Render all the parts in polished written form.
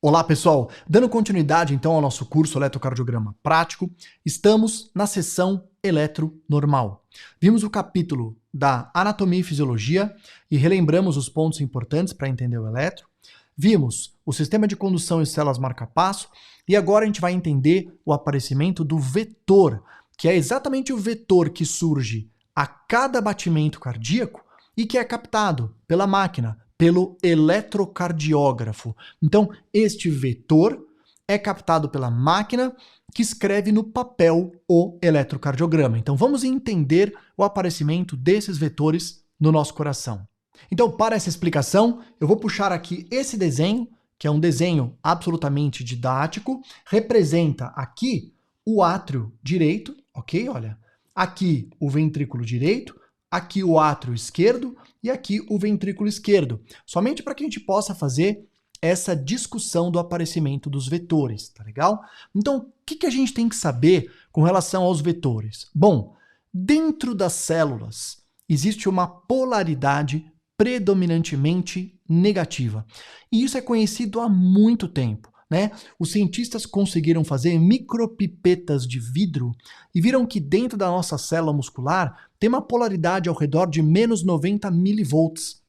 Olá pessoal, dando continuidade então ao nosso curso Eletrocardiograma Prático, estamos na seção Eletronormal. Vimos o capítulo da Anatomia e Fisiologia e relembramos os pontos importantes para entender o eletro. Vimos o sistema de condução e células marca-passo e agora a gente vai entender o aparecimento do vetor, que é exatamente o vetor que surge a cada batimento cardíaco e que é captado pela máquina, pelo eletrocardiógrafo. Então, este vetor é captado pela máquina que escreve no papel o eletrocardiograma. Então, vamos entender o aparecimento desses vetores no nosso coração. Então, para essa explicação, eu vou puxar aqui esse desenho, que é um desenho absolutamente didático, representa aqui o átrio direito, ok? Olha, aqui o ventrículo direito, aqui o átrio esquerdo e aqui o ventrículo esquerdo, somente para que a gente possa fazer essa discussão do aparecimento dos vetores, tá legal? Então, o que a gente tem que saber com relação aos vetores? Bom, dentro das células existe uma polaridade predominantemente negativa, e isso é conhecido há muito tempo. Né? Os cientistas conseguiram fazer micropipetas de vidro e viram que dentro da nossa célula muscular tem uma polaridade ao redor de menos 90 milivolts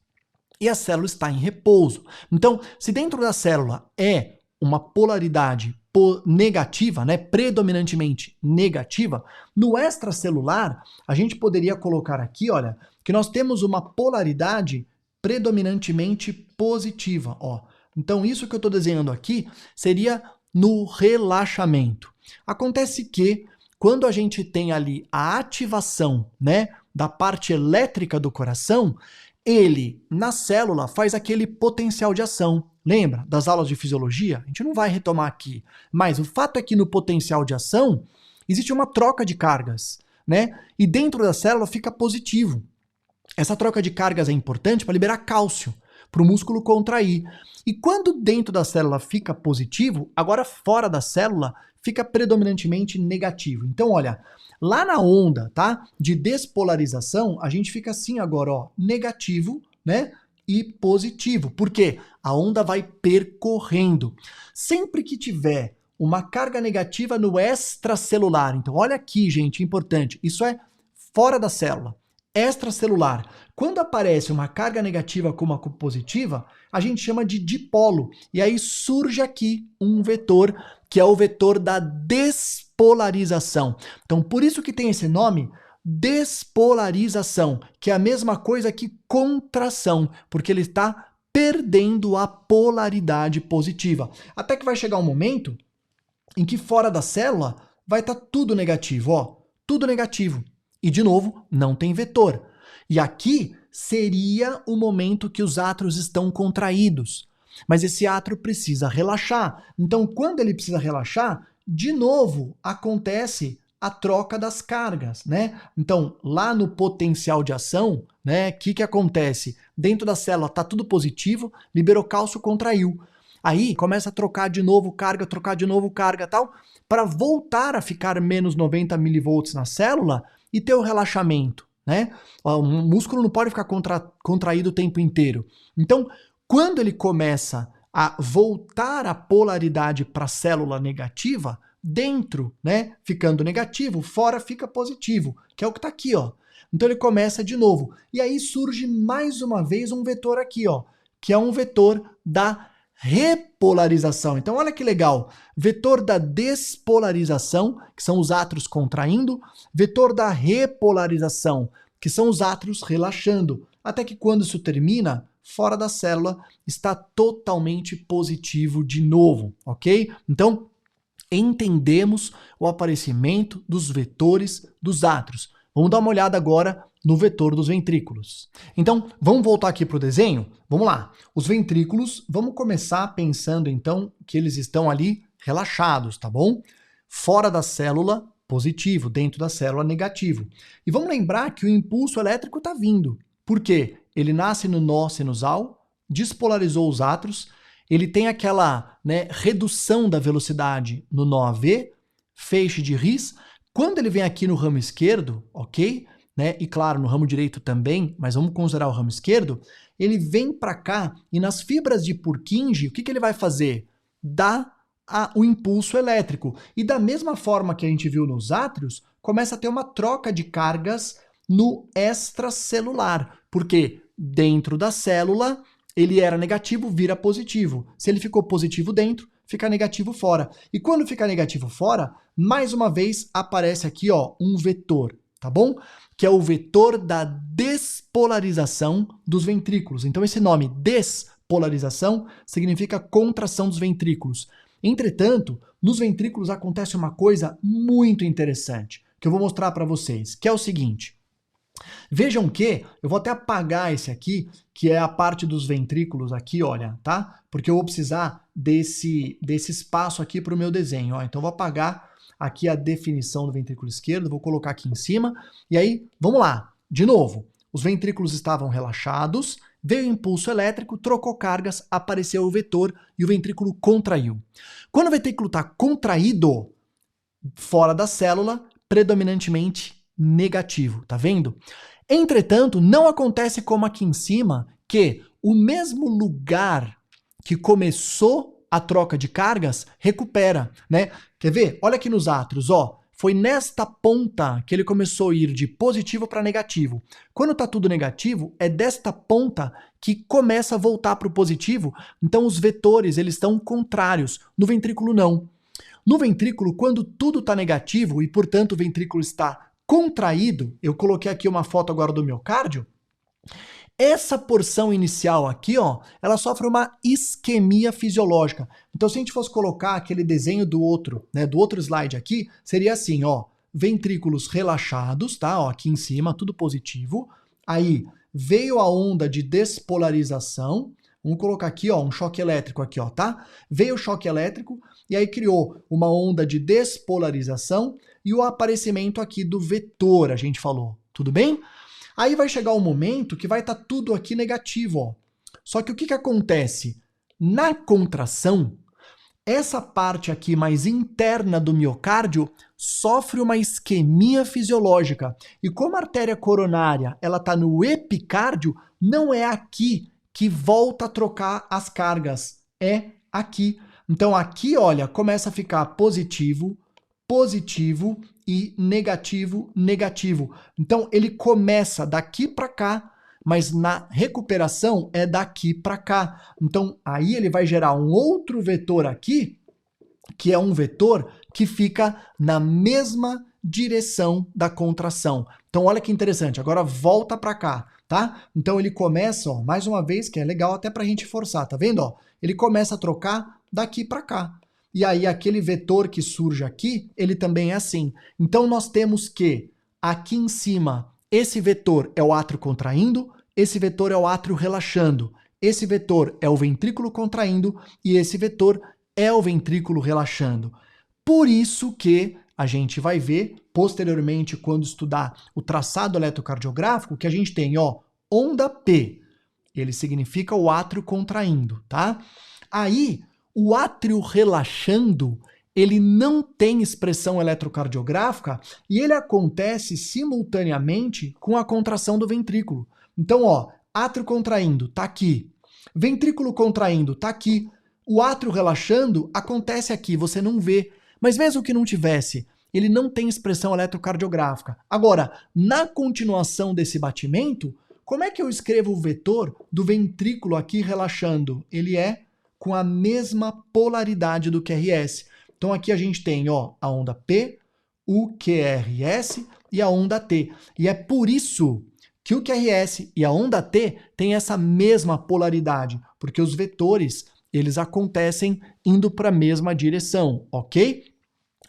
e a célula está em repouso. Então, se dentro da célula é uma polaridade negativa, né, predominantemente negativa, no extracelular a gente poderia colocar aqui, olha, que nós temos uma polaridade predominantemente positiva, ó. Então, isso que eu estou desenhando aqui seria no relaxamento. Acontece que, quando a gente tem ali a ativação, né, da parte elétrica do coração, ele, na célula, faz aquele potencial de ação. Lembra das aulas de fisiologia? A gente não vai retomar aqui. Mas o fato é que no potencial de ação, existe uma troca de cargas, né? E dentro da célula fica positivo. Essa troca de cargas é importante para liberar cálcio, para o músculo contrair. E quando dentro da célula fica positivo, agora fora da célula fica predominantemente negativo. Então, olha, lá na onda, tá, de despolarização, a gente fica assim agora, ó, negativo, né, e positivo. Por quê? A onda vai percorrendo. Sempre que tiver uma carga negativa no extracelular, então olha aqui, gente, importante, isso é fora da célula. Extracelular. Quando aparece uma carga negativa com uma positiva, a gente chama de dipolo. E aí surge aqui um vetor, que é o vetor da despolarização. Então, por isso que tem esse nome, despolarização, que é a mesma coisa que contração, porque ele está perdendo a polaridade positiva. Até que vai chegar um momento em que fora da célula vai estar tudo negativo, ó, tudo negativo. E, de novo, não tem vetor. E aqui seria o momento que os átrios estão contraídos. Mas esse átrio precisa relaxar. Então, quando ele precisa relaxar, de novo acontece a troca das cargas, né? Então, lá no potencial de ação, né, o que acontece? Dentro da célula está tudo positivo, liberou cálcio, contraiu. Aí começa a trocar de novo carga, tal, para voltar a ficar menos 90 milivolts na célula e ter o relaxamento, né? O músculo não pode ficar contraído o tempo inteiro. Então, quando ele começa a voltar a polaridade para a célula negativa, dentro, né, ficando negativo, fora fica positivo, que é o que está aqui, ó. Então ele começa de novo. E aí surge mais uma vez um vetor aqui, ó, que é um vetor da repolarização. Então olha que legal, vetor da despolarização, que são os átrios contraindo, vetor da repolarização, que são os átrios relaxando, até que quando isso termina, fora da célula, está totalmente positivo de novo, ok? Então, entendemos o aparecimento dos vetores dos átrios. Vamos dar uma olhada agora no vetor dos ventrículos. Então, vamos voltar aqui para o desenho? Vamos lá. Os ventrículos, vamos começar pensando então que eles estão ali relaxados, tá bom? Fora da célula, positivo. Dentro da célula, negativo. E vamos lembrar que o impulso elétrico está vindo. Por quê? Ele nasce no nó sinusal, despolarizou os átrios, ele tem aquela, né, redução da velocidade no nó AV, feixe de His. Quando ele vem aqui no ramo esquerdo, ok? Né? E claro, no ramo direito também, mas vamos considerar o ramo esquerdo, ele vem para cá e nas fibras de Purkinje, o que ele vai fazer? dá o impulso elétrico. E da mesma forma que a gente viu nos átrios, começa a ter uma troca de cargas no extracelular, porque dentro da célula ele era negativo, vira positivo. Se ele ficou positivo dentro, fica negativo fora. E quando fica negativo fora, mais uma vez aparece aqui, ó, um vetor, tá bom? Que é o vetor da despolarização dos ventrículos. Então esse nome despolarização significa contração dos ventrículos. Entretanto, nos ventrículos acontece uma coisa muito interessante, que eu vou mostrar para vocês, que é o seguinte. Vejam que, eu vou até apagar esse aqui, que é a parte dos ventrículos aqui, olha, tá? Porque eu vou precisar desse espaço aqui para o meu desenho, ó. Então eu vou apagar aqui a definição do ventrículo esquerdo, vou colocar aqui em cima, e aí, vamos lá, de novo. Os ventrículos estavam relaxados, veio o impulso elétrico, trocou cargas, apareceu o vetor e o ventrículo contraiu. Quando o ventrículo está contraído, fora da célula, predominantemente negativo, tá vendo? Entretanto, não acontece como aqui em cima, que o mesmo lugar que começou a troca de cargas recupera, né? Quer ver? Olha aqui nos átrios, ó. Foi nesta ponta que ele começou a ir de positivo para negativo. Quando está tudo negativo, é desta ponta que começa a voltar para o positivo. Então os vetores eles estão contrários. No ventrículo não. No ventrículo, quando tudo está negativo e, portanto, o ventrículo está contraído, eu coloquei aqui uma foto agora do miocárdio, essa porção inicial aqui, ó, ela sofre uma isquemia fisiológica. Então, se a gente fosse colocar aquele desenho do outro, né, do outro slide aqui, seria assim, ó, ventrículos relaxados, tá, ó, aqui em cima, tudo positivo. Aí, veio a onda de despolarização, vamos colocar aqui, ó, um choque elétrico aqui, ó, tá? Veio o choque elétrico e aí criou uma onda de despolarização e o aparecimento aqui do vetor, a gente falou, tudo bem? Aí vai chegar um momento que vai estar tudo aqui negativo, ó. Só que o que acontece? Na contração, essa parte aqui mais interna do miocárdio sofre uma isquemia fisiológica. E como a artéria coronária ela está no epicárdio, não é aqui que volta a trocar as cargas, é aqui. Então aqui, olha, começa a ficar positivo, positivo e negativo, negativo. Então ele começa daqui para cá, mas na recuperação é daqui para cá. Então aí ele vai gerar um outro vetor aqui, que é um vetor que fica na mesma direção da contração. Então olha que interessante, agora volta para cá, tá? Então ele começa, ó, mais uma vez, que é legal até para a gente forçar, tá vendo? Ó? Ele começa a trocar daqui para cá. E aí aquele vetor que surge aqui, ele também é assim. Então nós temos que aqui em cima, esse vetor é o átrio contraindo, esse vetor é o átrio relaxando, esse vetor é o ventrículo contraindo e esse vetor é o ventrículo relaxando. Por isso que a gente vai ver posteriormente, quando estudar o traçado eletrocardiográfico, que a gente tem, ó, onda P. Ele significa o átrio contraindo, tá? Aí, o átrio relaxando, ele não tem expressão eletrocardiográfica e ele acontece simultaneamente com a contração do ventrículo. Então, ó, átrio contraindo, tá aqui. Ventrículo contraindo, tá aqui. O átrio relaxando acontece aqui, você não vê. Mas mesmo que não tivesse, ele não tem expressão eletrocardiográfica. Agora, na continuação desse batimento, como é que eu escrevo o vetor do ventrículo aqui relaxando? Ele é com a mesma polaridade do QRS. Então aqui a gente tem, ó, a onda P, o QRS e a onda T. E é por isso que o QRS e a onda T têm essa mesma polaridade, porque os vetores, eles acontecem indo para a mesma direção, ok?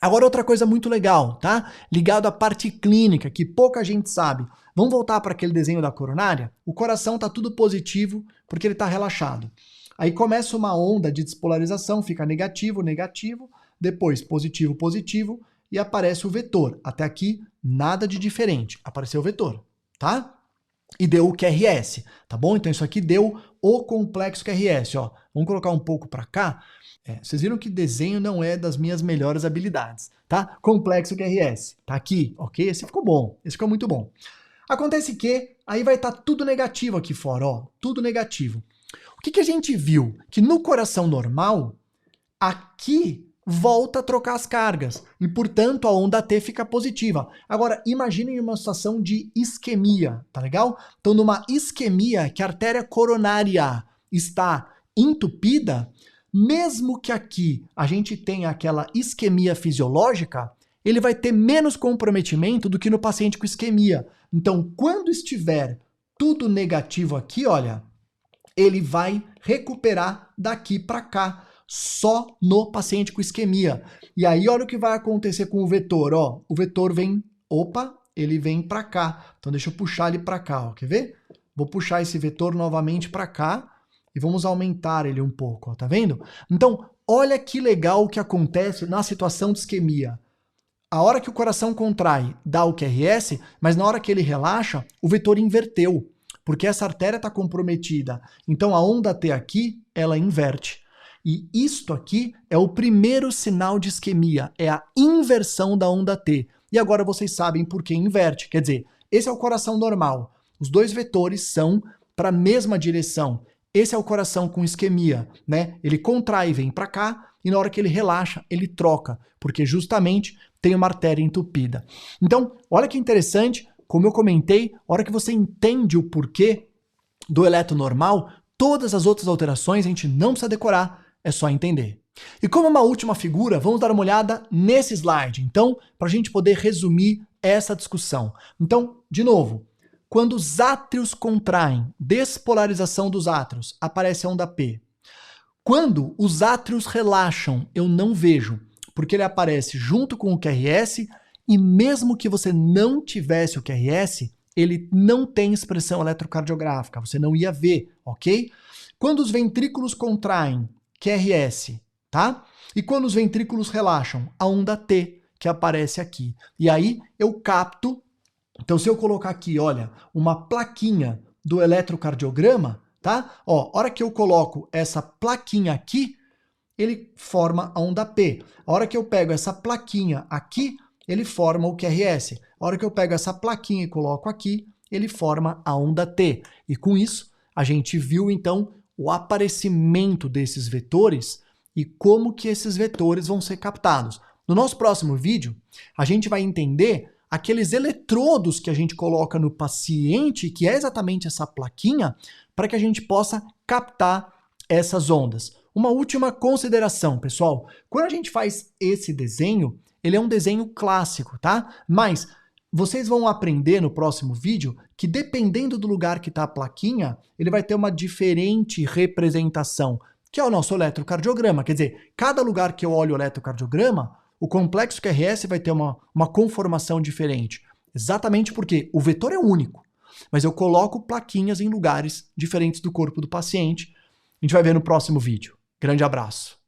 Agora outra coisa muito legal, tá? Ligado à parte clínica, que pouca gente sabe. Vamos voltar para aquele desenho da coronária? O coração está tudo positivo porque ele está relaxado. Aí começa uma onda de despolarização, fica negativo, negativo, depois positivo, positivo, e aparece o vetor. Até aqui, nada de diferente. Apareceu o vetor, tá? E deu o QRS, tá bom? Então isso aqui deu o complexo QRS, ó. Vamos colocar um pouco para cá. Vocês viram que desenho não é das minhas melhores habilidades, tá? Complexo QRS, tá aqui, ok? Esse ficou bom, esse ficou muito bom. Acontece que aí vai estar tudo negativo aqui fora, ó, tudo negativo. O que a gente viu? Que no coração normal, aqui volta a trocar as cargas e, portanto, a onda T fica positiva. Agora, imaginem uma situação de isquemia, tá legal? Então, numa isquemia que a artéria coronária está entupida, mesmo que aqui a gente tenha aquela isquemia fisiológica, ele vai ter menos comprometimento do que no paciente com isquemia. Então, quando estiver tudo negativo aqui, olha, ele vai recuperar daqui para cá, só no paciente com isquemia. E aí, olha o que vai acontecer com o vetor, ó. O vetor vem, opa, ele vem para cá. Então, deixa eu puxar ele para cá, ó. Quer ver? Vou puxar esse vetor novamente para cá e vamos aumentar ele um pouco, ó. Tá vendo? Então, olha que legal o que acontece na situação de isquemia. A hora que o coração contrai, dá o QRS, mas na hora que ele relaxa, o vetor inverteu, porque essa artéria está comprometida. Então, a onda T aqui, ela inverte. E isto aqui é o primeiro sinal de isquemia, é a inversão da onda T. E agora vocês sabem por que inverte. Quer dizer, esse é o coração normal. Os dois vetores são para a mesma direção. Esse é o coração com isquemia, né? Ele contrai e vem para cá, e na hora que ele relaxa, ele troca, porque justamente tem uma artéria entupida. Então, olha que interessante, como eu comentei, a hora que você entende o porquê do eletro normal, todas as outras alterações a gente não precisa decorar, é só entender. E como uma última figura, vamos dar uma olhada nesse slide, então, para a gente poder resumir essa discussão. Então, de novo, quando os átrios contraem, despolarização dos átrios, aparece a onda P. Quando os átrios relaxam, eu não vejo, porque ele aparece junto com o QRS, e mesmo que você não tivesse o QRS, ele não tem expressão eletrocardiográfica, você não ia ver, ok? Quando os ventrículos contraem, QRS, tá? E quando os ventrículos relaxam, a onda T, que aparece aqui. E aí eu capto, então se eu colocar aqui, olha, uma plaquinha do eletrocardiograma, tá? Ó, a hora que eu coloco essa plaquinha aqui, ele forma a onda P. A hora que eu pego essa plaquinha aqui, ele forma o QRS. A hora que eu pego essa plaquinha e coloco aqui, ele forma a onda T. E com isso, a gente viu então o aparecimento desses vetores e como que esses vetores vão ser captados. No nosso próximo vídeo, a gente vai entender aqueles eletrodos que a gente coloca no paciente, que é exatamente essa plaquinha, para que a gente possa captar essas ondas. Uma última consideração, pessoal. Quando a gente faz esse desenho, ele é um desenho clássico, tá? Mas vocês vão aprender no próximo vídeo que dependendo do lugar que está a plaquinha, ele vai ter uma diferente representação, que é o nosso eletrocardiograma. Quer dizer, cada lugar que eu olho o eletrocardiograma, o complexo QRS vai ter uma conformação diferente. Exatamente porque o vetor é único, mas eu coloco plaquinhas em lugares diferentes do corpo do paciente. A gente vai ver no próximo vídeo. Grande abraço.